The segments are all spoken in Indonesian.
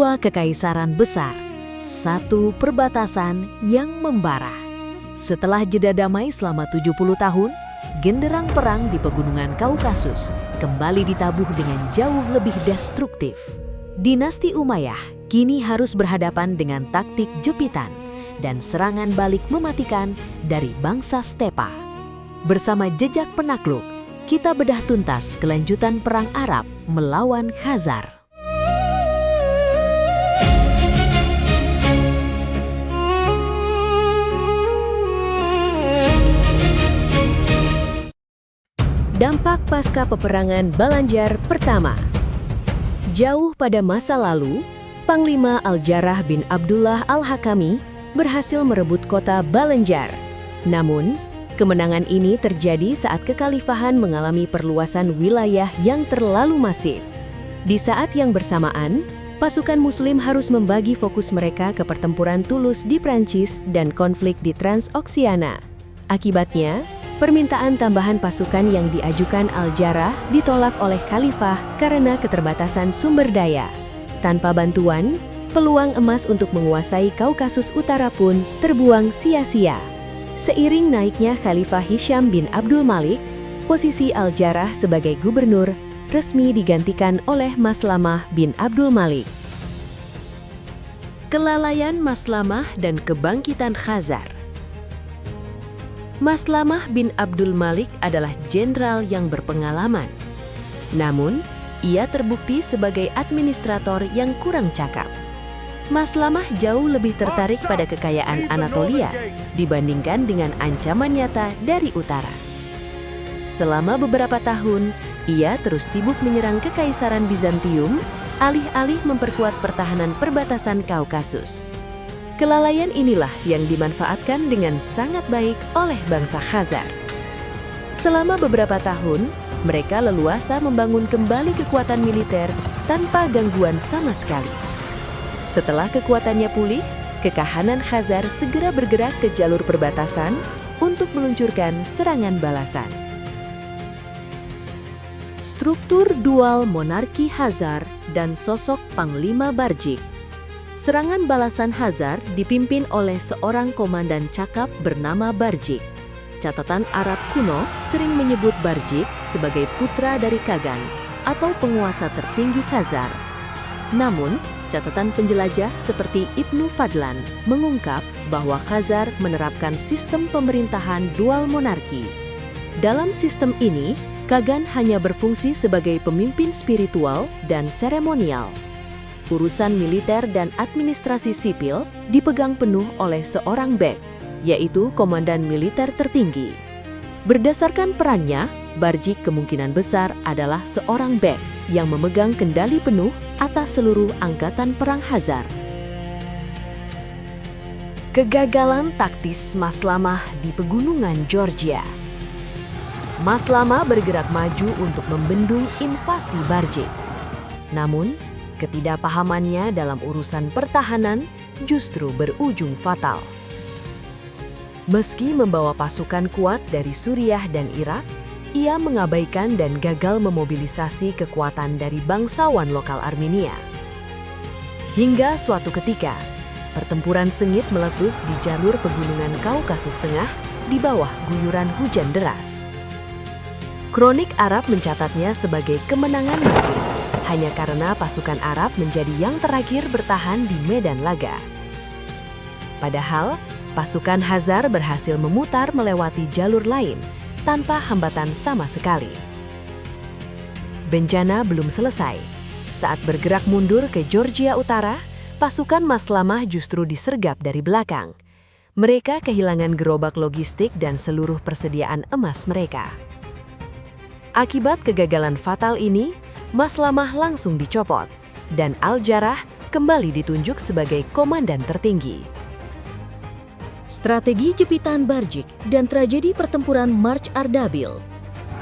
Dua kekaisaran besar, satu perbatasan yang membara. Setelah jeda damai selama 70 tahun, genderang perang di pegunungan Kaukasus kembali ditabuh dengan jauh lebih destruktif. Dinasti Umayyah kini harus berhadapan dengan taktik jepitan dan serangan balik mematikan dari bangsa Stepa. Bersama jejak penakluk, kita bedah tuntas kelanjutan Perang Arab melawan Khazar. Dampak pasca peperangan Balanjar pertama. Jauh pada masa lalu, Panglima Al-Jarrah bin Abdullah Al-Hakami berhasil merebut kota Balanjar. Namun, kemenangan ini terjadi saat kekhalifahan mengalami perluasan wilayah yang terlalu masif. Di saat yang bersamaan, pasukan Muslim harus membagi fokus mereka ke pertempuran Toulouse di Prancis dan konflik di Transoksiana. Akibatnya, permintaan tambahan pasukan yang diajukan Al-Jarrah ditolak oleh Khalifah karena keterbatasan sumber daya. Tanpa bantuan, peluang emas untuk menguasai Kaukasus Utara pun terbuang sia-sia. Seiring naiknya Khalifah Hisham bin Abdul Malik, posisi Al-Jarrah sebagai gubernur resmi digantikan oleh Maslamah bin Abdul Malik. Kelalaian Maslamah dan kebangkitan Khazar. Maslamah bin Abdul Malik adalah jenderal yang berpengalaman. Namun, ia terbukti sebagai administrator yang kurang cakap. Maslamah jauh lebih tertarik pada kekayaan Anatolia dibandingkan dengan ancaman nyata dari utara. Selama beberapa tahun, ia terus sibuk menyerang Kekaisaran Bizantium, alih-alih memperkuat pertahanan perbatasan Kaukasus. Kelalaian inilah yang dimanfaatkan dengan sangat baik oleh bangsa Khazar. Selama beberapa tahun, mereka leluasa membangun kembali kekuatan militer tanpa gangguan sama sekali. Setelah kekuatannya pulih, kekahanan Khazar segera bergerak ke jalur perbatasan untuk meluncurkan serangan balasan. Struktur dual monarki Khazar dan sosok Panglima Barjik. Serangan balasan Khazar dipimpin oleh seorang komandan cakap bernama Barjik. Catatan Arab kuno sering menyebut Barjik sebagai putra dari Kagan atau penguasa tertinggi Khazar. Namun, catatan penjelajah seperti Ibnu Fadlan mengungkap bahwa Khazar menerapkan sistem pemerintahan dual monarki. Dalam sistem ini, Kagan hanya berfungsi sebagai pemimpin spiritual dan seremonial. Urusan militer dan administrasi sipil dipegang penuh oleh seorang bek, yaitu komandan militer tertinggi. Berdasarkan perannya, Barjik kemungkinan besar adalah seorang bek yang memegang kendali penuh atas seluruh angkatan perang Khazar. Kegagalan taktis Maslamah di pegunungan Georgia. Maslamah bergerak maju untuk membendung invasi Barjik. Namun, ketidakpahamannya dalam urusan pertahanan justru berujung fatal. Meski membawa pasukan kuat dari Suriah dan Irak, ia mengabaikan dan gagal memobilisasi kekuatan dari bangsawan lokal Armenia. Hingga suatu ketika, pertempuran sengit meletus di jalur pegunungan Kaukasus Tengah di bawah guyuran hujan deras. Kronik Arab mencatatnya sebagai kemenangan Muslim, hanya karena pasukan Arab menjadi yang terakhir bertahan di medan laga. Padahal, pasukan Khazar berhasil memutar melewati jalur lain tanpa hambatan sama sekali. Bencana belum selesai. Saat bergerak mundur ke Georgia Utara, pasukan Maslamah justru disergap dari belakang. Mereka kehilangan gerobak logistik dan seluruh persediaan emas mereka. Akibat kegagalan fatal ini, Maslamah langsung dicopot, dan Al-Jarrah kembali ditunjuk sebagai komandan tertinggi. Strategi jepitan Barjik dan tragedi pertempuran March Ardabil.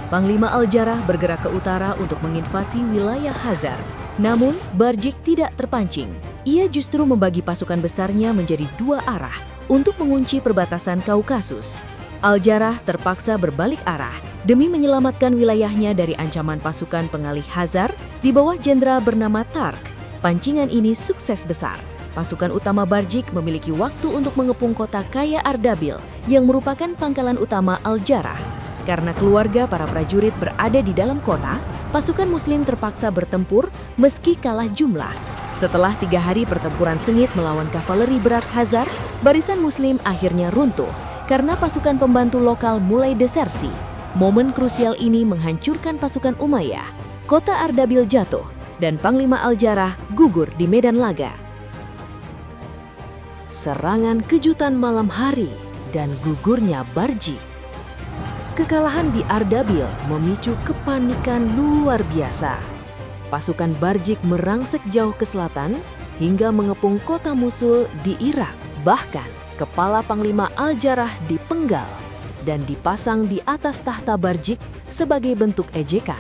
Panglima Al-Jarrah bergerak ke utara untuk menginvasi wilayah Khazar. Namun, Barjik tidak terpancing. Ia justru membagi pasukan besarnya menjadi dua arah untuk mengunci perbatasan Kaukasus. Al-Jarrah terpaksa berbalik arah demi menyelamatkan wilayahnya dari ancaman pasukan pengalih Khazar di bawah jenderal bernama Tark. Pancingan ini sukses besar. Pasukan utama Barjik memiliki waktu untuk mengepung kota kaya Ardabil yang merupakan pangkalan utama Al-Jarrah. Karena keluarga para prajurit berada di dalam kota, pasukan Muslim terpaksa bertempur meski kalah jumlah. Setelah 3 hari pertempuran sengit melawan kavaleri berat Khazar, barisan Muslim akhirnya runtuh karena pasukan pembantu lokal mulai desersi. Momen krusial ini menghancurkan pasukan Umayyah. Kota Ardabil jatuh dan Panglima Al-Jarrah gugur di medan laga. Serangan kejutan malam hari dan gugurnya Barjik. Kekalahan di Ardabil memicu kepanikan luar biasa. Pasukan Barjik merangsek jauh ke selatan hingga mengepung kota Mosul di Irak. Bahkan, kepala Panglima Al-Jarrah dipenggal dan dipasang di atas tahta Barjik sebagai bentuk ejekan.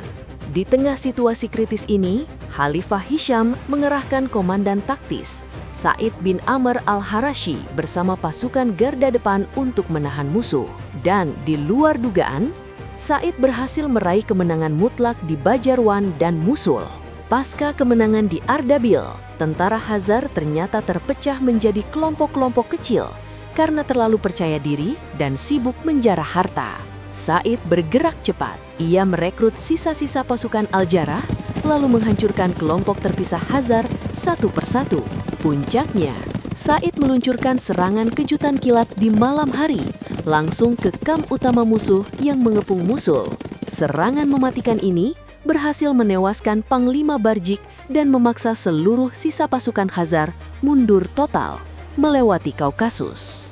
Di tengah situasi kritis ini, Khalifah Hisham mengerahkan komandan taktis, Said bin Amr al-Harashi bersama pasukan garda depan untuk menahan musuh. Dan di luar dugaan, Said berhasil meraih kemenangan mutlak di Bajarwan dan Mosul. Pasca kemenangan di Ardabil, tentara Khazar ternyata terpecah menjadi kelompok-kelompok kecil karena terlalu percaya diri dan sibuk menjarah harta. Said bergerak cepat. Ia merekrut sisa-sisa pasukan Al-Jarrah, lalu menghancurkan kelompok terpisah Khazar satu persatu. Puncaknya, Said meluncurkan serangan kejutan kilat di malam hari, langsung ke kamp utama musuh yang mengepung Mosul. Serangan mematikan ini berhasil menewaskan Panglima Barjik dan memaksa seluruh sisa pasukan Khazar mundur total, melewati Kaukasus.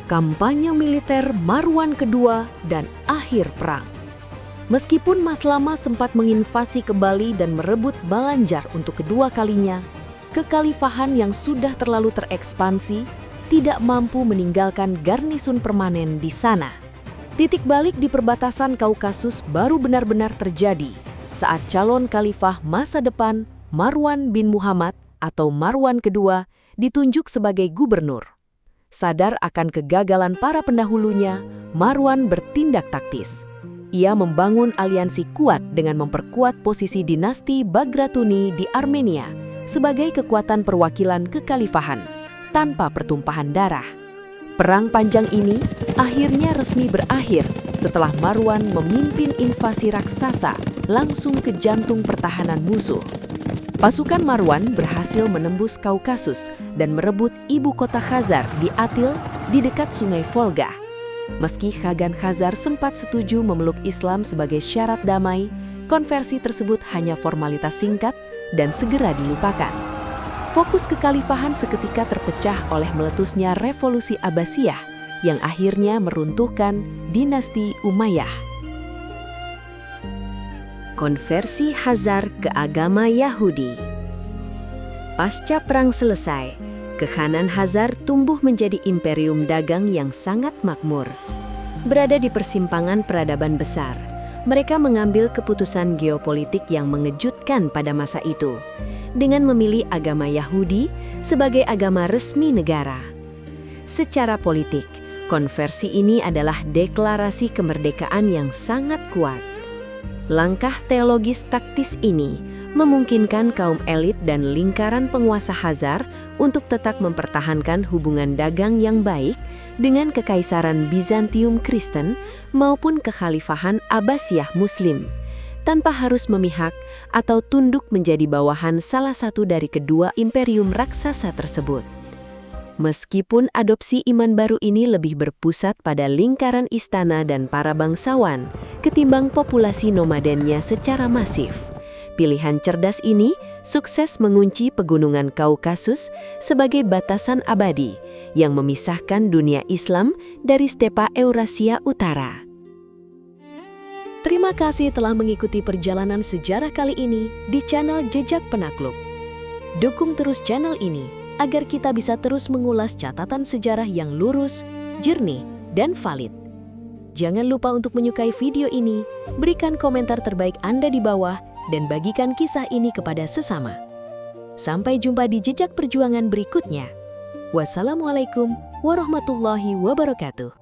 Kampanye militer Marwan kedua dan akhir perang. Meskipun Maslama sempat menginvasi ke Bali dan merebut Balanjar untuk kedua kalinya, kekhalifahan yang sudah terlalu terekspansi tidak mampu meninggalkan garnisun permanen di sana. Titik balik di perbatasan Kaukasus baru benar-benar terjadi saat calon khalifah masa depan Marwan bin Muhammad atau Marwan kedua ditunjuk sebagai gubernur. Sadar akan kegagalan para pendahulunya, Marwan bertindak taktis. Ia membangun aliansi kuat dengan memperkuat posisi dinasti Bagratuni di Armenia sebagai kekuatan perwakilan kekhalifahan tanpa pertumpahan darah. Perang panjang ini akhirnya resmi berakhir setelah Marwan memimpin invasi raksasa langsung ke jantung pertahanan musuh. Pasukan Marwan berhasil menembus Kaukasus dan merebut ibu kota Khazar di Atil di dekat sungai Volga. Meski Khagan Khazar sempat setuju memeluk Islam sebagai syarat damai, konversi tersebut hanya formalitas singkat dan segera dilupakan. Fokus kekhalifahan seketika terpecah oleh meletusnya revolusi Abbasiyah yang akhirnya meruntuhkan dinasti Umayyah. Konversi Khazar ke agama Yahudi. Pasca perang selesai, Kekhanan Khazar tumbuh menjadi imperium dagang yang sangat makmur. Berada di persimpangan peradaban besar, mereka mengambil keputusan geopolitik yang mengejutkan pada masa itu, dengan memilih agama Yahudi sebagai agama resmi negara. Secara politik, konversi ini adalah deklarasi kemerdekaan yang sangat kuat. Langkah teologis taktis ini memungkinkan kaum elit dan lingkaran penguasa Khazar untuk tetap mempertahankan hubungan dagang yang baik dengan Kekaisaran Bizantium Kristen maupun Kekhalifahan Abbasiyah Muslim, tanpa harus memihak atau tunduk menjadi bawahan salah satu dari kedua imperium raksasa tersebut. Meskipun adopsi iman baru ini lebih berpusat pada lingkaran istana dan para bangsawan ketimbang populasi nomadennya secara masif, pilihan cerdas ini sukses mengunci pegunungan Kaukasus sebagai batasan abadi yang memisahkan dunia Islam dari stepa Eurasia Utara. Terima kasih telah mengikuti perjalanan sejarah kali ini di channel Jejak Penakluk. Dukung terus channel ini agar kita bisa terus mengulas catatan sejarah yang lurus, jernih, dan valid. Jangan lupa untuk menyukai video ini, berikan komentar terbaik Anda di bawah, dan bagikan kisah ini kepada sesama. Sampai jumpa di jejak perjuangan berikutnya. Wassalamualaikum warahmatullahi wabarakatuh.